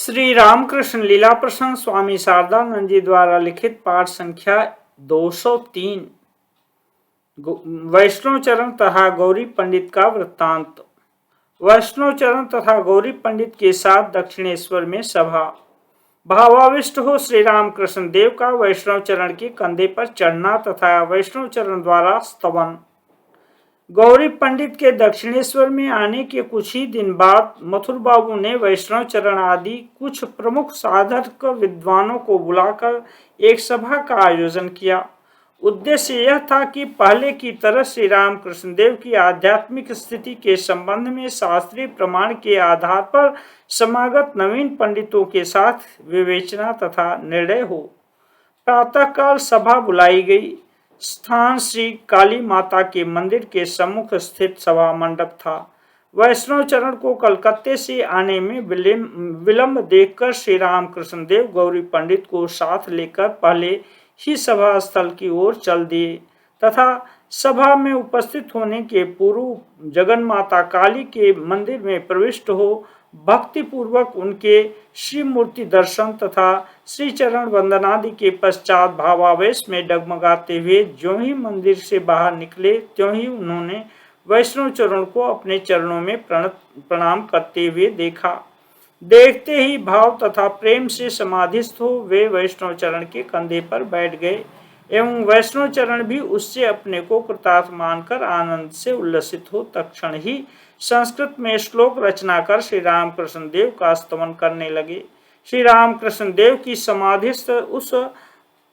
श्री रामकृष्ण लीला प्रसंग स्वामी शारदानंद जी द्वारा लिखित पाठ संख्या 203 वैष्णव चरण तथा गौरी पंडित का वृत्तांत। वैष्णव चरण तथा गौरी पंडित के साथ दक्षिणेश्वर में सभा। भावाविष्ट हो श्री रामकृष्ण देव का वैष्णव चरण के कंधे पर चढ़ना तथा वैष्णव चरण द्वारा स्तवन। गौरी पंडित के दक्षिणेश्वर में आने के कुछ ही दिन बाद मथुर बाबू ने वैष्णव चरण आदि कुछ प्रमुख साधक विद्वानों को बुलाकर एक सभा का आयोजन किया। उद्देश्य यह था कि पहले की तरह श्री रामकृष्ण देव की आध्यात्मिक स्थिति के संबंध में शास्त्रीय प्रमाण के आधार पर समागत नवीन पंडितों के साथ विवेचना तथा निर्णय हो। प्रातःकाल सभा बुलाई गई। स्थान श्री काली माता के मंदिर के सम्मुख स्थित सभा मंडप था। वैष्णव चरण को कलकत्ते से आने में विलंब देखकर श्री रामकृष्ण देव गौरी पंडित को साथ लेकर पहले ही सभा स्थल की ओर चल दिए तथा सभा में उपस्थित होने के पूर्व जगन माता काली के मंदिर में प्रविष्ट हो भक्ति पूर्वक उनके श्री मूर्ति दर्शन तथा श्री चरण वंदनादि के पश्चात भावावेश में डगमगाते हुए ज्यों ही मंदिर से बाहर निकले त्यों ही उन्होंने वैष्णव चरण को अपने चरणों में प्रणाम करते हुए देखा। देखते ही भाव तथा प्रेम से समाधिस्थ हो वे वैष्णव चरण के कंधे पर बैठ गए एवं वैष्णव चरण भी उससे अपने को कृतार्थ मानकर आनंद से उल्लसित हो तत्क्षण ही संस्कृत में श्लोक रचना कर श्री रामकृष्ण देव का स्तवन करने लगे। श्री रामकृष्ण देव की समाधिस्थ उस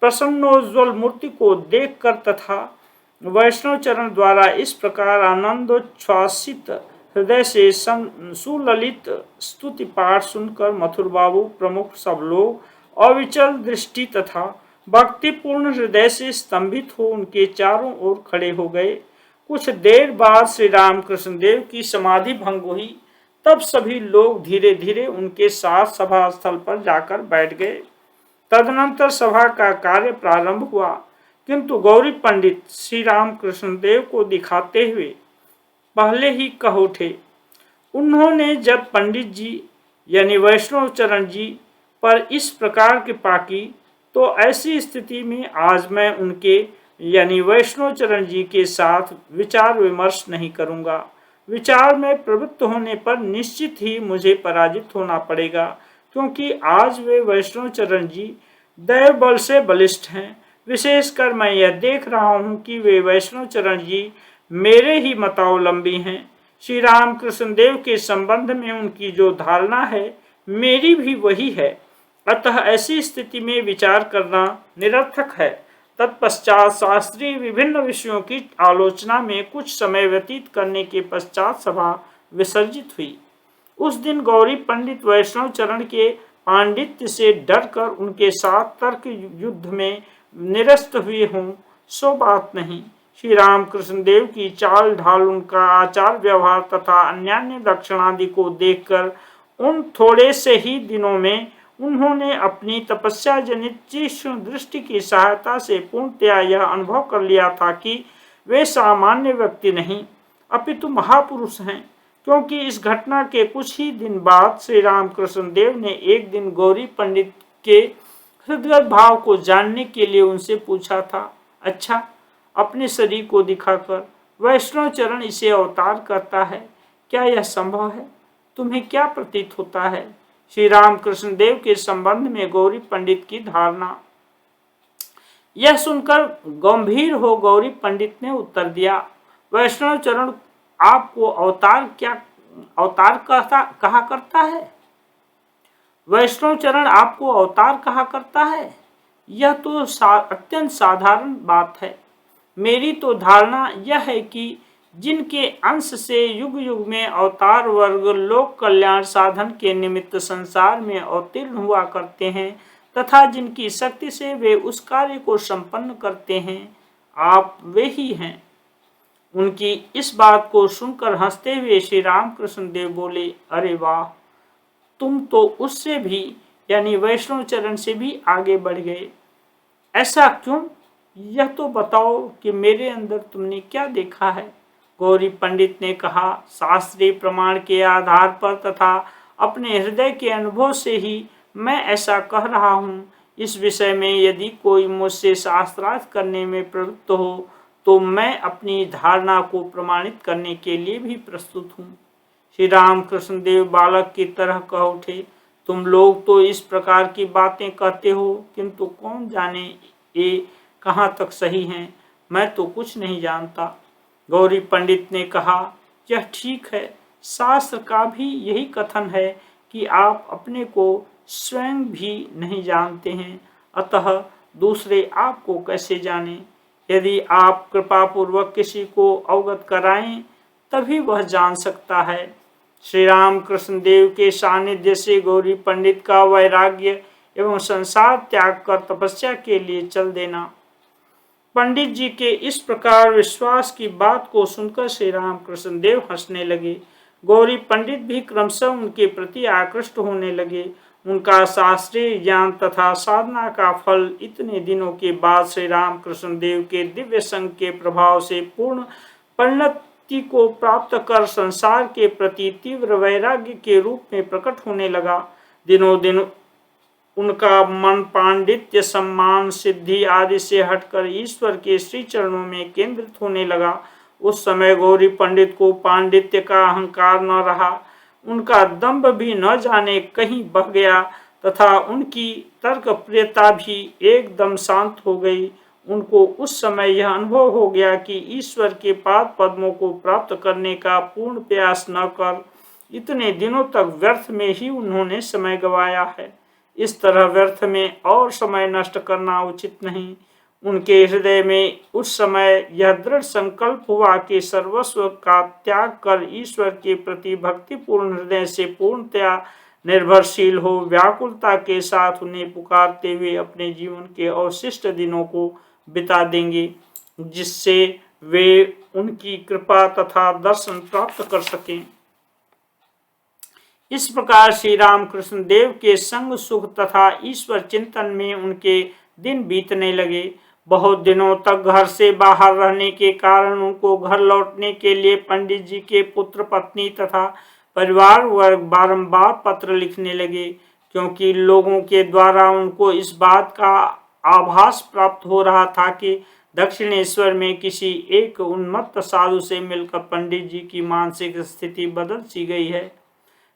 प्रसन्नोज्वल मूर्ति को देखकर तथा वैष्णव चरण द्वारा इस प्रकार आनंदोच्छ्वासित हृदय से सुललित स्तुति पाठ सुनकर मथुर बाबू प्रमुख सब लोग अविचल दृष्टि तथा भक्तिपूर्ण हृदय से स्तंभित हो उनके चारों ओर खड़े हो गए। कुछ देर बाद श्री रामकृष्ण देव की समाधि भंग हुई। तब सभी लोग धीरे धीरे उनके साथ सभा स्थल पर जाकर बैठ गए। तदनंतर सभा का कार्य प्रारंभ हुआ, किंतु गौरी पंडित श्री रामकृष्ण देव को दिखाते हुए पहले ही कह उठे। उन्होंने जब पंडित जी यानी वैष्णव चरण जी पर इस प्रकार की पाकी तो ऐसी स्थिति में आज मैं उनके यानी वैष्णव चरण जी के साथ विचार विमर्श नहीं करूंगा। विचार में प्रवृत्त होने पर निश्चित ही मुझे पराजित होना पड़ेगा, क्योंकि आज वे वैष्णव चरण जी दैव बल से बलिष्ठ हैं। विशेषकर मैं यह देख रहा हूं कि वे वैष्णव चरण जी मेरे ही मतावलंबी हैं। श्री रामकृष्ण देव के संबंध में उनकी जो धारणा है मेरी भी वही है, अतः ऐसी स्थिति में विचार करना निरर्थक है। तत्पश्चात शास्त्रीय विभिन्न विषयों की आलोचना में कुछ समय व्यतीत करने के पश्चात सभा विसर्जित हुई। उस दिन गौरी पंडित वैष्णव चरण के पांडित्य से डरकर उनके साथ तर्क युद्ध में निरस्त हुए हों सो बात नहीं। श्री रामकृष्ण देव की चाल ढाल, उनका आचार व्यवहार तथा अन्यान्य दक्षिणादि को देखकर उन थोड़े से ही दिनों में उन्होंने अपनी तपस्या जनित तीक्ष्ण दृष्टि की सहायता से पूर्णतया यह अनुभव कर लिया था कि वे सामान्य व्यक्ति नहीं अपितु महापुरुष हैं, क्योंकि इस घटना के कुछ ही दिन बाद श्री रामकृष्ण देव ने एक दिन गौरी पंडित के हृदय भाव को जानने के लिए उनसे पूछा था, अच्छा, अपने शरीर को दिखाकर वैष्णव चरण इसे अवतार करता है, क्या यह संभव है? तुम्हें क्या प्रतीत होता है? श्री रामकृष्ण देव के संबंध में गौरी पंडित की धारणा। यह सुनकर गंभीर हो गौरी पंडित ने उत्तर दिया, वैष्णव चरण आपको अवतार कहा करता है? वैष्णव चरण आपको अवतार कहा करता है? यह तो अत्यंत साधारण बात है। मेरी तो धारणा यह है कि जिनके अंश से युग युग में अवतार वर्ग लोक कल्याण साधन के निमित्त संसार में अवतीर्ण हुआ करते हैं तथा जिनकी शक्ति से वे उस कार्य को संपन्न करते हैं, आप वे ही हैं। उनकी इस बात को सुनकर हंसते हुए श्री रामकृष्ण देव बोले, अरे वाह, तुम तो उससे भी यानी वैष्णव चरण से भी आगे बढ़ गए। ऐसा क्यों? यह तो बताओ कि मेरे अंदर तुमने क्या देखा है? गौरी पंडित ने कहा, शास्त्रीय प्रमाण के आधार पर तथा अपने हृदय के अनुभव से ही मैं ऐसा कह रहा हूँ। इस विषय में यदि कोई मुझसे शास्त्रार्थ करने में प्रवृत्त हो तो मैं अपनी धारणा को प्रमाणित करने के लिए भी प्रस्तुत हूँ। श्री राम कृष्ण देव बालक की तरह कह उठे, तुम लोग तो इस प्रकार की बातें कहते हो, किंतु कौन जाने ये कहाँ तक सही हैं। मैं तो कुछ नहीं जानता। गौरी पंडित ने कहा, यह ठीक है, शास्त्र का भी यही कथन है कि आप अपने को स्वयं भी नहीं जानते हैं, अतः दूसरे आपको कैसे जाने। यदि आप कृपा पूर्वक किसी को अवगत कराएं तभी वह जान सकता है। श्री राम कृष्ण देव के सानिध्य से गौरी पंडित का वैराग्य एवं संसार त्याग कर तपस्या के लिए चल देना। पंडित जी के इस प्रकार विश्वास की बात को सुनकर श्री राम कृष्ण देव हंसने लगे। गौरी पंडित भी क्रमशः उनके प्रति आकृष्ट होने लगे। उनका शास्त्रीय ज्ञान तथा साधना का फल इतने दिनों के बाद श्री राम कृष्ण देव के दिव्य संग के प्रभाव से पूर्ण परिणति को प्राप्त कर संसार के प्रति तीव्र वैराग्य के रूप में प्रकट होने लगा। दिनों दिन उनका मन पांडित्य, सम्मान, सिद्धि आदि से हटकर ईश्वर के श्री चरणों में केंद्रित होने लगा। उस समय गौरी पंडित को पांडित्य का अहंकार न रहा, उनका दंभ भी न जाने कहीं बह गया तथा उनकी तर्क प्रियता भी एकदम शांत हो गई। उनको उस समय यह अनुभव हो गया कि ईश्वर के पाद पद्मों को प्राप्त करने का पूर्ण प्रयास न कर इतने दिनों तक व्यर्थ में ही उन्होंने समय गंवाया है। इस तरह व्यर्थ में और समय नष्ट करना उचित नहीं। उनके हृदय में उस समय यह दृढ़ संकल्प हुआ कि सर्वस्व का त्याग कर ईश्वर के प्रति भक्तिपूर्ण हृदय से पूर्णतया निर्भरशील हो व्याकुलता के साथ उन्हें पुकारते हुए अपने जीवन के अवशिष्ट दिनों को बिता देंगे, जिससे वे उनकी कृपा तथा दर्शन प्राप्त कर सकें। इस प्रकार श्री राम कृष्ण देव के संग सुख तथा ईश्वर चिंतन में उनके दिन बीतने लगे। बहुत दिनों तक घर से बाहर रहने के कारण उनको घर लौटने के लिए पंडित जी के पुत्र, पत्नी तथा परिवार वर्ग बारंबार पत्र लिखने लगे, क्योंकि लोगों के द्वारा उनको इस बात का आभास प्राप्त हो रहा था कि दक्षिणेश्वर में किसी एक उन्मत्त साधु से मिलकर पंडित जी की मानसिक स्थिति बदल सी गई है।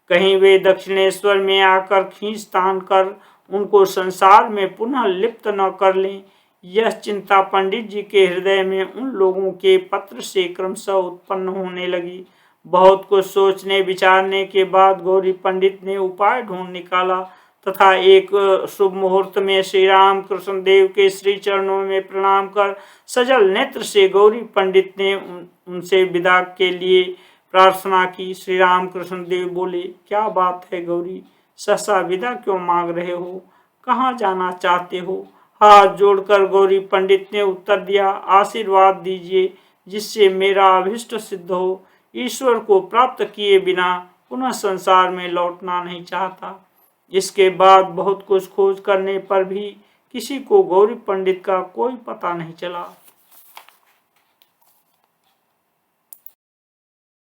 कहीं वे दक्षिणेश्वर में आकर खींच तान कर उनको संसार में पुनः लिप्त न कर लें, यह चिंता पंडित जी के हृदय में उन लोगों के पत्र से क्रमशः उत्पन्न होने लगी। बहुत कुछ सोचने विचारने के बाद गौरी पंडित ने उपाय ढूंढ निकाला तथा एक शुभ मुहूर्त में श्री राम कृष्ण देव के श्री चरणों में प्रणाम कर सजल नेत्र से गौरी पंडित ने उनसे विदा के लिए प्रार्थना की। श्री राम कृष्ण देव बोले, क्या बात है गौरी, सहसा विदा क्यों मांग रहे हो, कहाँ जाना चाहते हो। हाथ जोड़कर गौरी पंडित ने उत्तर दिया, आशीर्वाद दीजिए जिससे मेरा अभिष्ट सिद्ध हो। ईश्वर को प्राप्त किए बिना पुनः संसार में लौटना नहीं चाहता। इसके बाद बहुत कुछ खोज करने पर भी किसी को गौरी पंडित का कोई पता नहीं चला।